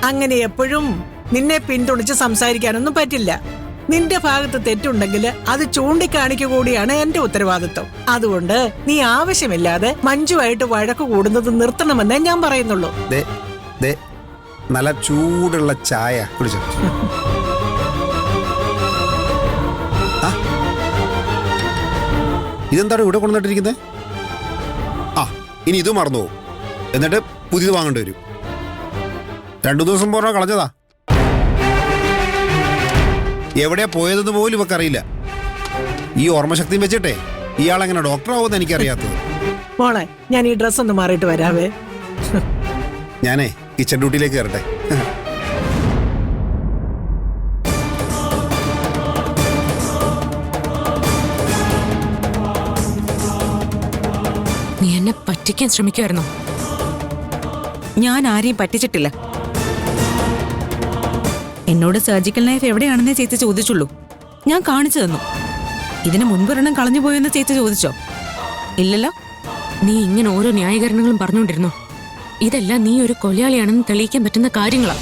അങ്ങനെ എപ്പോഴും നിന്നെ പിന്തുണച്ച് സംസാരിക്കാനൊന്നും പറ്റില്ല. നിന്റെ ഭാഗത്ത് തെറ്റുണ്ടെങ്കിൽ അത് ചൂണ്ടിക്കാണിക്കുക കൂടിയാണ് എന്റെ ഉത്തരവാദിത്വം. അതുകൊണ്ട് നീ ആവശ്യമില്ലാതെ മഞ്ജുവായിട്ട് വഴക്ക് കൂടുന്നത് നിർത്തണമെന്നേ ഞാൻ പറയുന്നുള്ളൂ. നല്ല ചൂടുള്ള ചായ കുടിച്ചോ. ഇതെന്താണ് ഇവിടെ കൊണ്ടുവന്നിട്ടിരിക്കുന്നത്? ഇനി ഇത് മറന്നു പോകും, എന്നിട്ട് പുതിയത് വാങ്ങേണ്ടി വരും. 2 ദിവസം പോരാ കളഞ്ഞതാ. എവിടെയാ പോയതെന്ന് പോലും ഇവക്കറിയില്ല. ഈ ഓർമ്മശക്തിയും വെച്ചിട്ടേ ഇയാളെങ്ങനെ ഡോക്ടറാവുമെന്ന് എനിക്കറിയാത്തത്. മോളെ, ഞാൻ ഈ ഡ്രസ് ഒന്ന് മാറിയിട്ട് വരാവേ. ഞാനേ കിച്ചൺ ഡ്യൂട്ടിയിലേക്ക് കയറട്ടെ. നീ എന്നെ പറ്റിക്കാൻ ശ്രമിക്കുമായിരുന്നോ? ഞാൻ ആരെയും പറ്റിച്ചിട്ടില്ല. എന്നോട് സർജിക്കൽ നൈഫ് എവിടെയാണെന്നേ ചേച്ചി ചോദിച്ചുള്ളൂ. ഞാൻ കാണിച്ചു തന്നു. ഇതിന് മുൻപൊരെണ്ണം കളഞ്ഞു പോയെന്ന് ചേച്ചി ചോദിച്ചോ? ഇല്ലല്ലോ. നീ ഇങ്ങനെ ഓരോ ന്യായീകരണങ്ങളും പറഞ്ഞുകൊണ്ടിരുന്നു. ഇതെല്ലാം നീ ഒരു കൊലയാളിയാണെന്ന് തെളിയിക്കാൻ പറ്റുന്ന കാര്യങ്ങളാ.